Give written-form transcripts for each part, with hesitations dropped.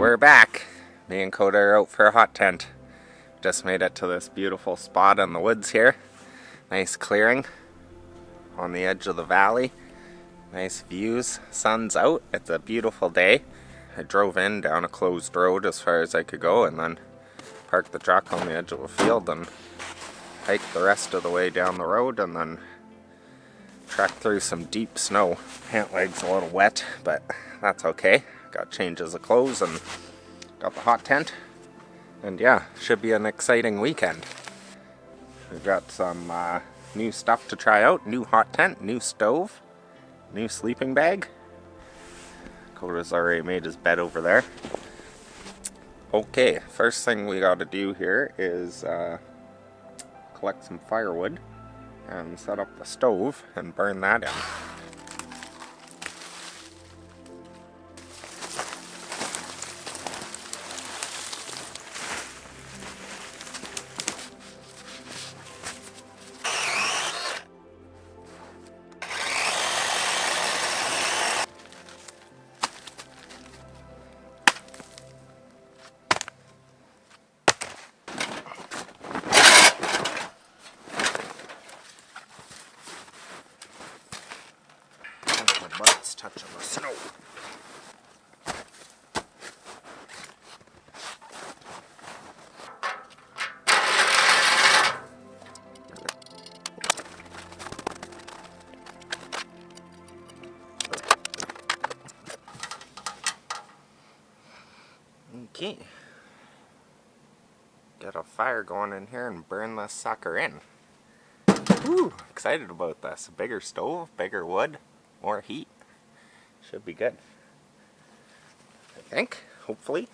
We're back. Me and Koda are out for a hot tent. Just made it to this beautiful spot in the woods here. Nice clearing on the edge of the valley. Nice views. Sun's out. It's a beautiful day. I drove in down a closed road as far as I could go and then parked the truck on the edge of a field and hiked the rest of the way down the road and then trekked through some deep snow. Pant leg's a little wet, but that's okay. Got changes of clothes and got the hot tent. And yeah, should be an exciting weekend. We've got some new stuff to try out. New hot tent, new stove, new sleeping bag. Koda's already made his bed over there. Okay, first thing we gotta do here is collect some firewood and set up the stove and burn that in. Butts touching the snow. Okay. Get a fire going in here and burn this sucker in. Woo! Excited about this. A bigger stove, bigger wood, more heat. Should be good. I think, hopefully.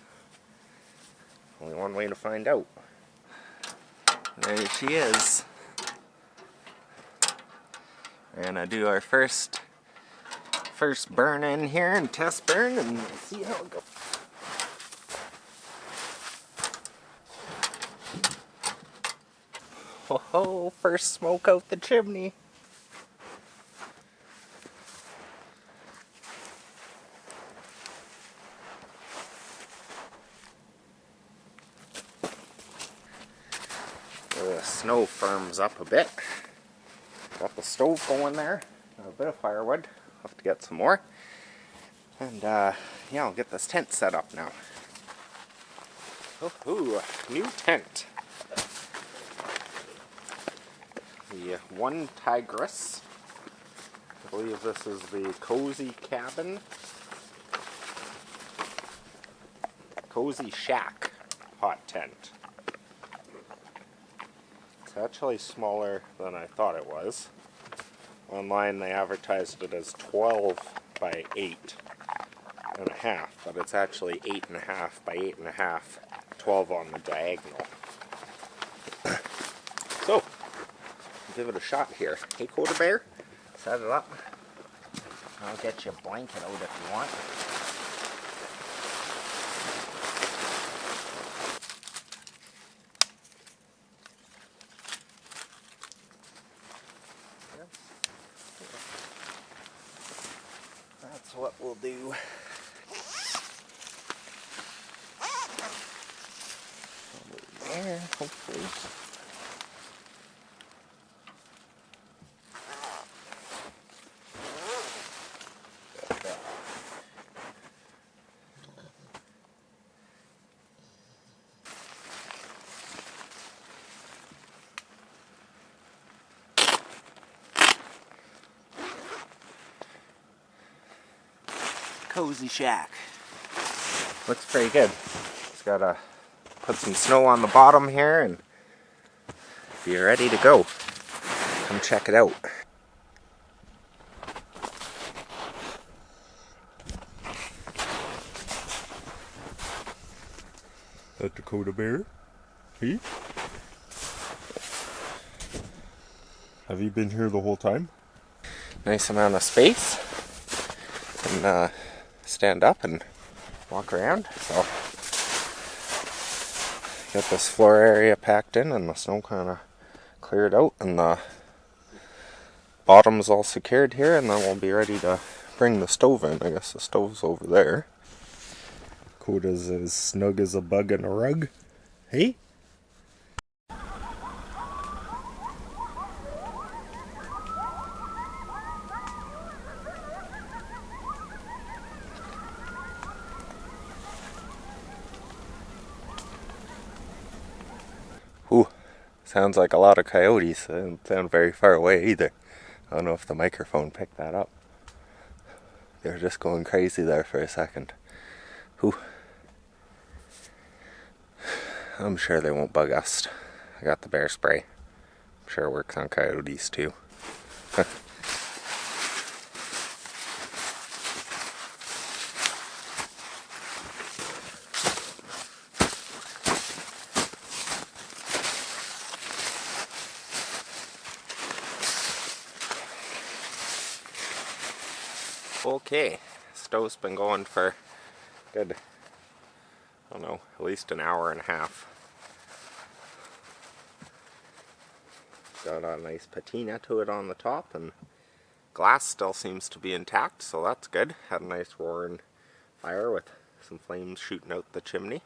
Only one way to find out. There she is. We're gonna do our first burn in here and test burn and see how it goes. Oh, first smoke out the chimney. The snow firms up a bit. Got the stove going there. Got a bit of firewood. Have to get some more. And yeah, I'll get this tent set up now. Ooh, new tent. The One Tigress. I believe this is the Cozy Cabin. Cozy Shack hot tent. It's actually smaller than I thought it was. Online they advertised it as 12 by 8.5, but it's actually 8.5 by 8.5, 12 on the diagonal. So, give it a shot here. Hey, Koda Bear, set it up. I'll get you a blanket out if you want. That's what we'll do. Over there, hopefully. Cozy Shack. Looks pretty good. Just gotta put some snow on the bottom here and be ready to go. Come check it out. That the Koda Bear? Hey? Have you been here the whole time? Nice amount of space. And stand up and walk around. So get this floor area packed in and the snow kind of cleared out and the bottom's all secured here, and then we'll be ready to bring the stove in. I guess the stove's over there. Koda's as snug as a bug in a rug. Hey? Ooh, sounds like a lot of coyotes. They don't sound very far away either. I don't know if the microphone picked that up. They were just going crazy there for a second. Ooh. I'm sure they won't bug us. I got the bear spray. I'm sure it works on coyotes too. Okay, stove's been going for good, I don't know, at least an hour and a half. Got a nice patina to it on the top, and glass still seems to be intact, so that's good. Had a nice roaring fire with some flames shooting out the chimney.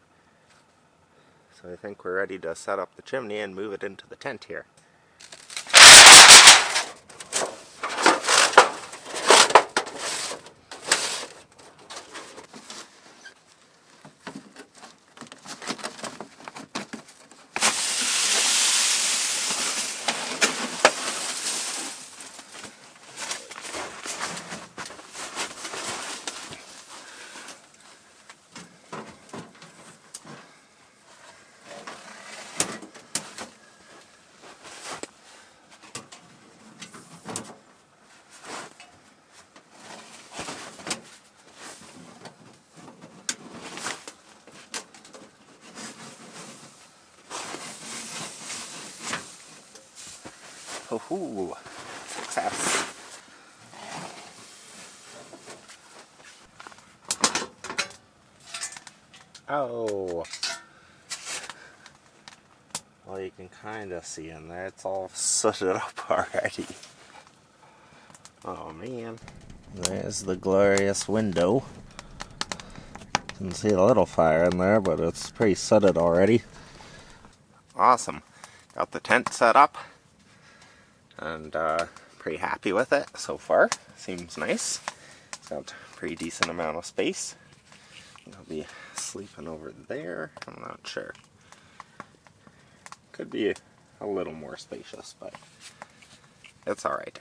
So I think we're ready to set up the chimney and move it into the tent here. Oh, success. Oh. Well, you can kind of see in there, it's all sooted up already. Oh man. There's the glorious window. You can see a little fire in there, but it's pretty sooted already. Awesome. Got the tent set up, and pretty happy with it so far. Seems nice. It's got a pretty decent amount of space. I'll be sleeping over there. I'm not sure. Could be a little more spacious, but it's alright.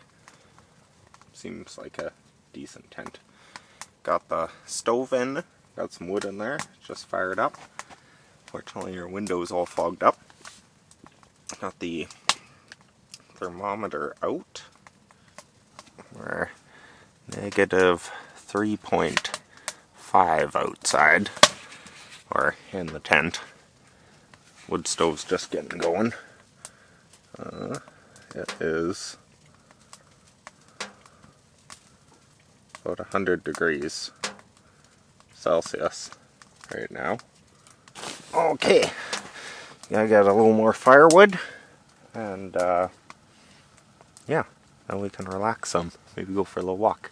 Seems like a decent tent. Got the stove in. Got some wood in there. Just fired up. Fortunately, your window's all fogged up. Got the thermometer out. We're negative 3.5 outside, or in the tent. Wood stove's just getting going. It is about 100 degrees Celsius right now. Okay, gotta get a little more firewood, and yeah, then we can relax some. Maybe go for a little walk.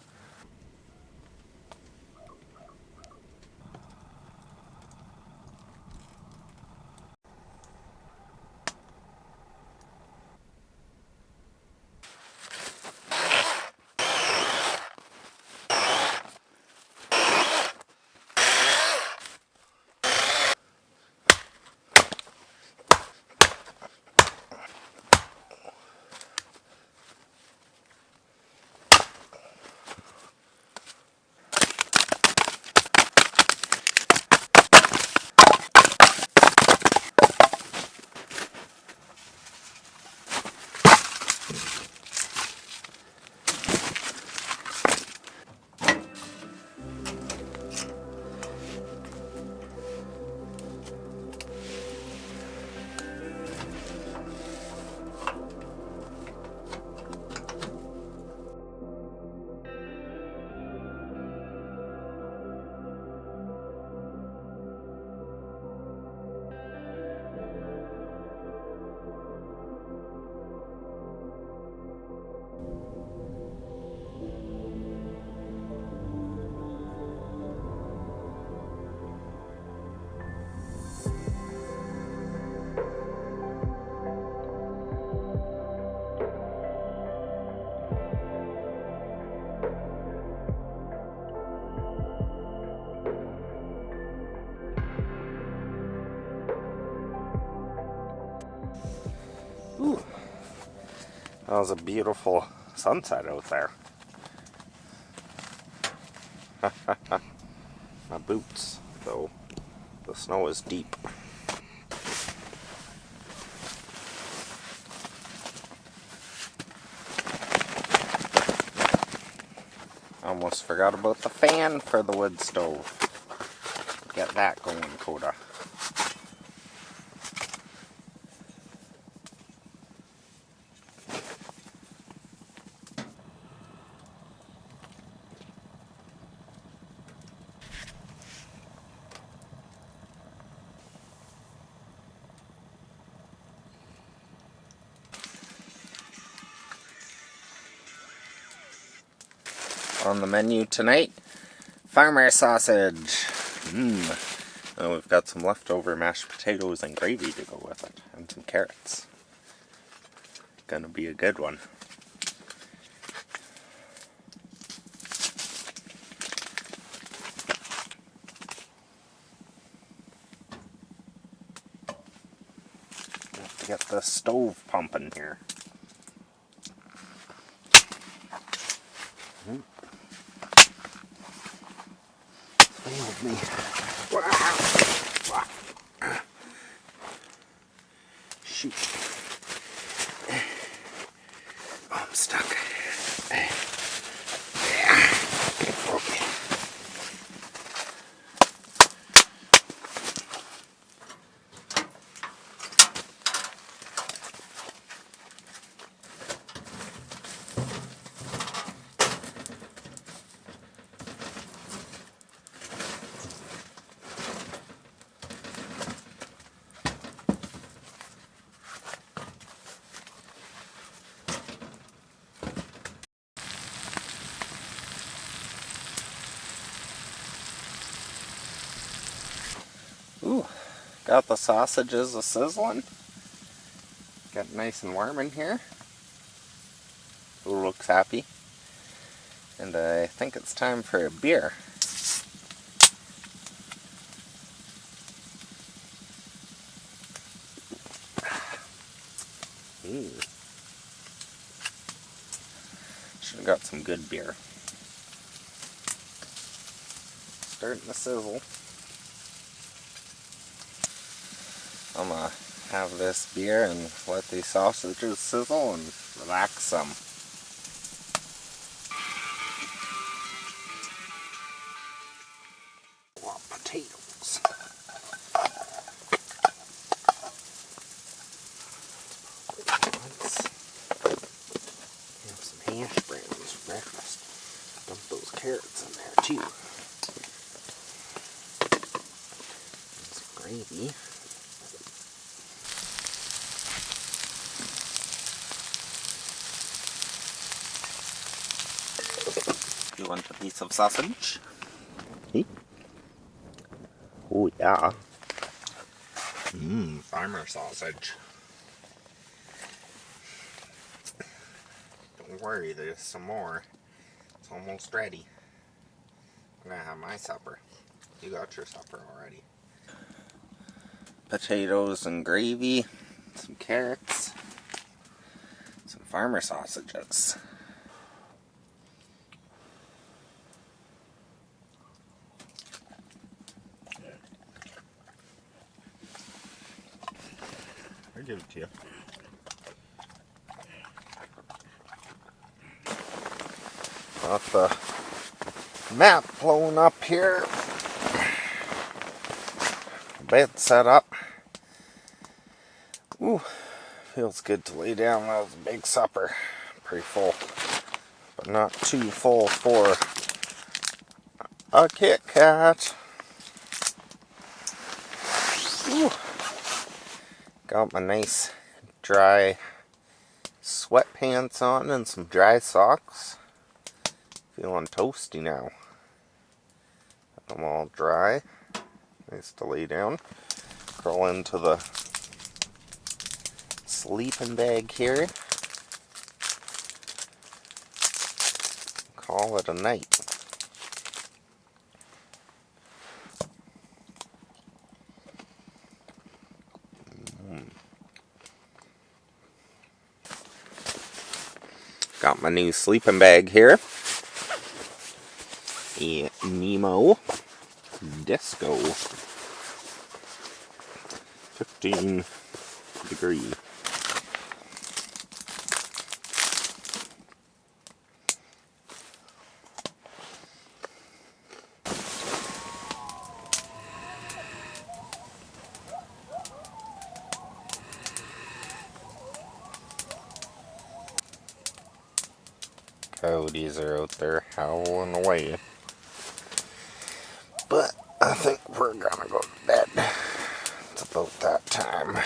That was a beautiful sunset out there. My boots, though the snow is deep. Almost forgot about the fan for the wood stove. Get that going, Koda. On the menu tonight, farmer sausage. And we've got some leftover mashed potatoes and gravy to go with it, and some carrots. Gonna be a good one. Have to get the stove pumping here. Failed me. Shoot. Oh, I'm stuck. Okay. Ooh, got the sausages a-sizzling. Got nice and warm in here. Ooh, looks happy. And I think it's time for a beer. Should have got some good beer. Starting to sizzle. I'm gonna have this beer and let these sausages sizzle and relax some. Potatoes. Have some hash browns for breakfast. Dump those carrots in there too. And some gravy. You want a piece of sausage? Oh yeah. Farmer sausage. Don't worry, there's some more. It's almost ready. I'm gonna have my supper. You got your supper already. Potatoes and gravy, some carrots, some farmer sausages. I'll give it to you. Got the map blown up here. Bed set up. Ooh, feels good to lay down. That was a big supper. Pretty full, but not too full for a Kit Kat. Ooh. Got my nice dry sweatpants on and some dry socks. Feeling toasty now. I'm all dry. Nice to lay down. Crawl into the sleeping bag here. Call it a night. Got my new sleeping bag here. A Nemo Disco. 15 degree. Coyotes are out there howling away. But I think we're gonna go to bed. It's about that time.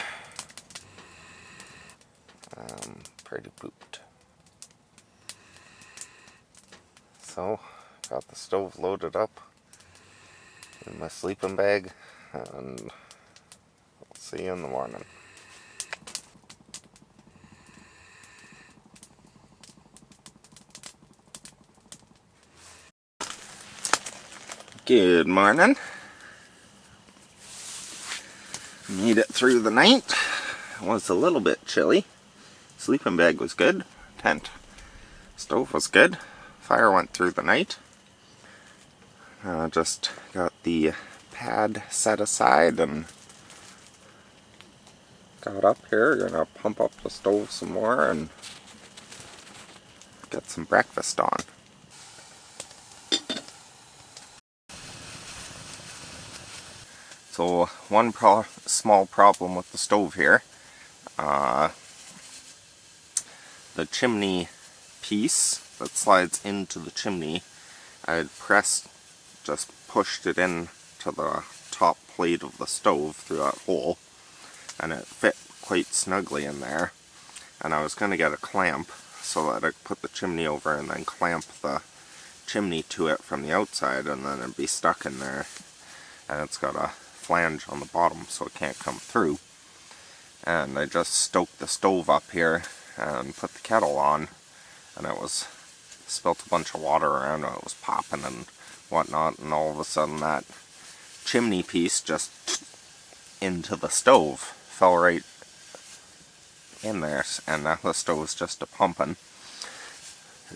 Pretty pooped. So, got the stove loaded up in my sleeping bag, and I'll see you in the morning. Good morning. Made it through the night. It was a little bit chilly. Sleeping bag was good. Tent. Stove was good. Fire went through the night. Just got the pad set aside and got up here. Gonna pump up the stove some more and get some breakfast on. So one small problem with the stove here, the chimney piece that slides into the chimney, I had just pushed it in to the top plate of the stove through that hole, and it fit quite snugly in there. And I was going to get a clamp so that I could put the chimney over and then clamp the chimney to it from the outside, and then it'd be stuck in there. And it's got a flange on the bottom so it can't come through. And I just stoked the stove up here and put the kettle on, and it was spilt a bunch of water around and it was popping and whatnot, and all of a sudden that chimney piece just into the stove fell right in there, and now the stove's just a pumping.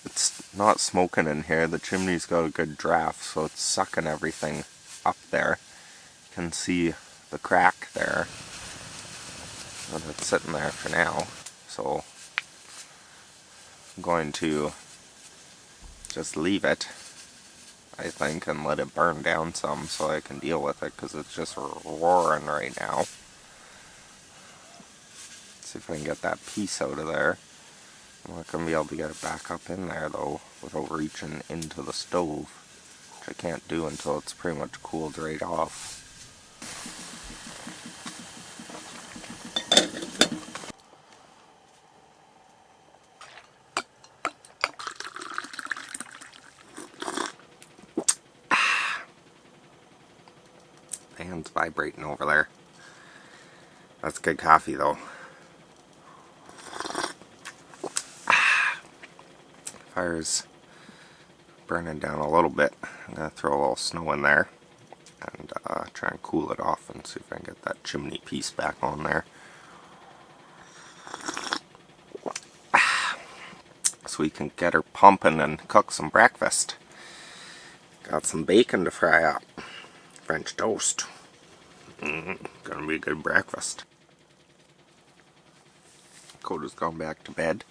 It's not smoking in here, the chimney's got a good draft, so it's sucking everything up there. You can see the crack there, but it's sitting there for now, so I'm going to just leave it, I think, and let it burn down some so I can deal with it, because it's just roaring right now. See if I can get that piece out of there. I'm not going to be able to get it back up in there though without reaching into the stove, which I can't do until it's pretty much cooled right off. The hand's vibrating over there. That's good coffee though. Fire's burning down a little bit. I'm going to throw a little snow in there and try and cool it off and see if I can get that chimney piece back on there. So we can get her pumping and cook some breakfast. Got some bacon to fry up. French toast. Gonna be a good breakfast. Koda's gone back to bed.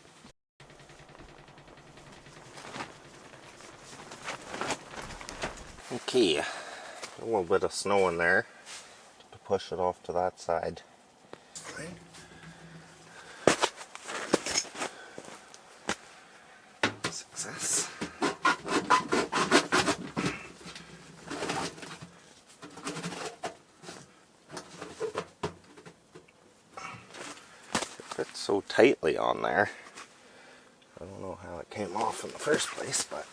Okay, a little bit of snow in there to push it off to that side. Success. It fits so tightly on there. I don't know how it came off in the first place, but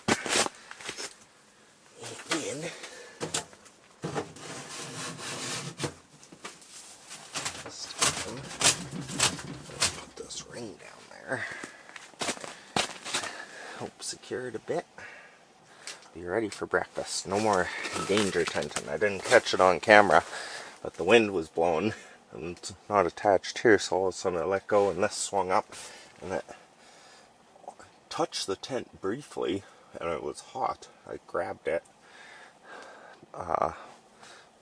it did. Put this ring down there. Help secure it a bit. Be ready for breakfast. No more danger tension. I didn't catch it on camera, but the wind was blowing and it's not attached here, so all of a sudden I let go and this swung up and it touched the tent briefly, and it was hot. I grabbed it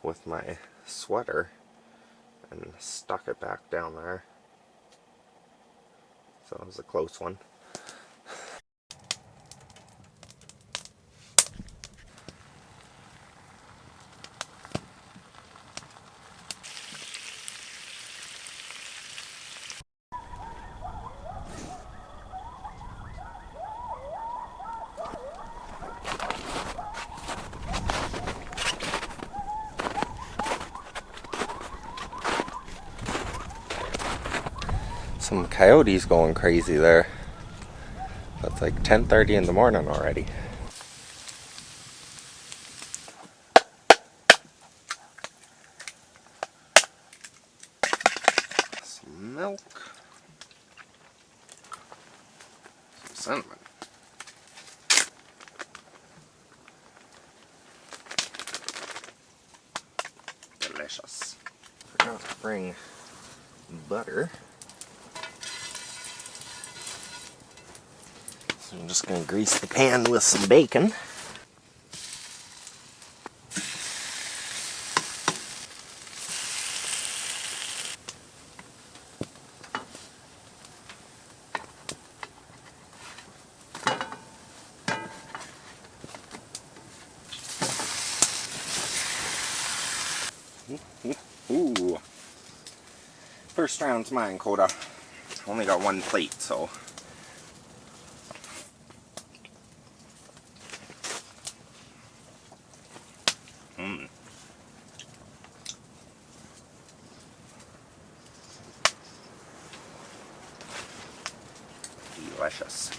with my sweater and stuck it back down there. So it was a close one. Some coyotes going crazy there. It's like 10:30 in the morning already. Some milk. Some cinnamon. Delicious. Forgot to bring butter. So I'm just going to grease the pan with some bacon. Ooh. First round's mine, Koda. Only got one plate, so. Delicious.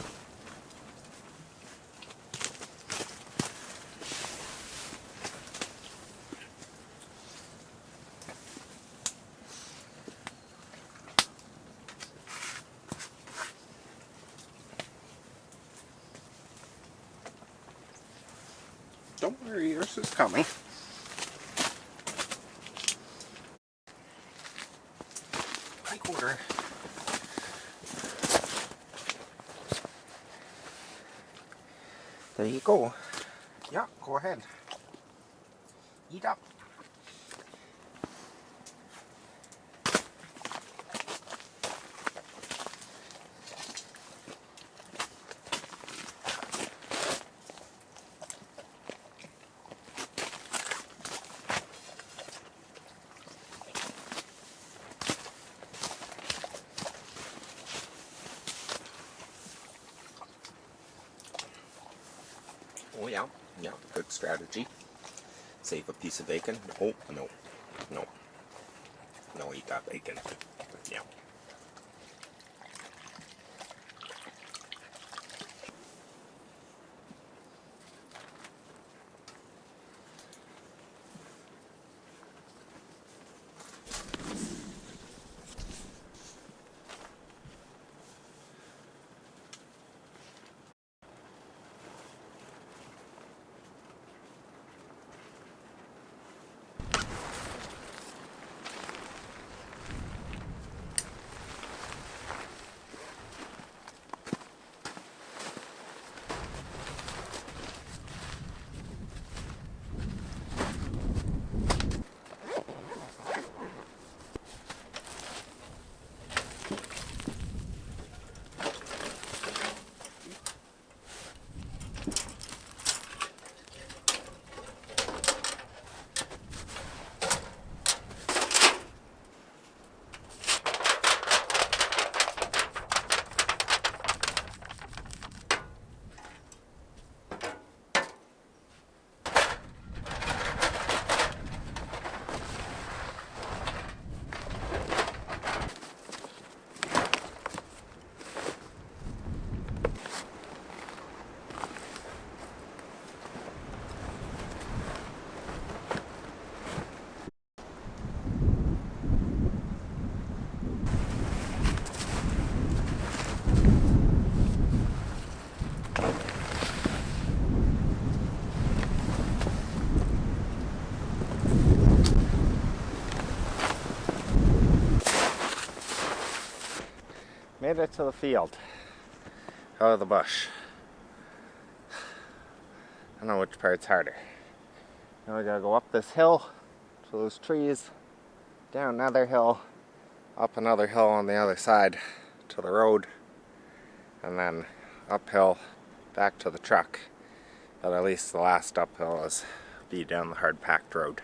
Don't worry, yours is coming. Hi, quarter. There you go. Yeah, go ahead. Eat up. Oh yeah, good strategy. Save a piece of bacon. Oh, no. No, eat that bacon. Yeah. Made it to the field. out of the bush. I don't know which part's harder. Now we gotta go up this hill to those trees, down another hill, up another hill on the other side to the road, and then uphill back to the truck. But at least the last uphill is be down the hard packed road.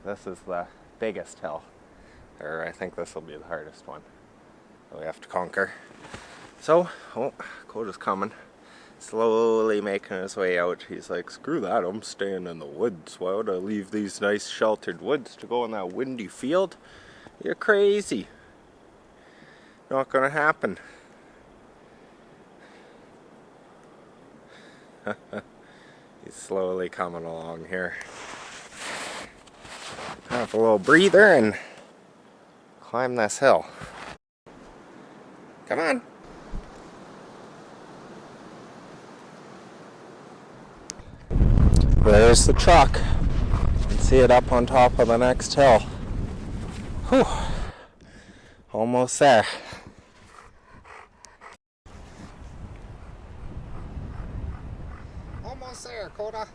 This is the biggest hill, or I think this will be the hardest one that we have to conquer. So, oh, Koda's coming, slowly making his way out. He's like, screw that, I'm staying in the woods. Why would I leave these nice sheltered woods to go in that windy field? You're crazy. Not gonna happen. He's slowly coming along here. Have a little breather and climb this hill. Come on. There's the truck. You can see it up on top of the next hill. Whew. Almost there. Almost there, Koda.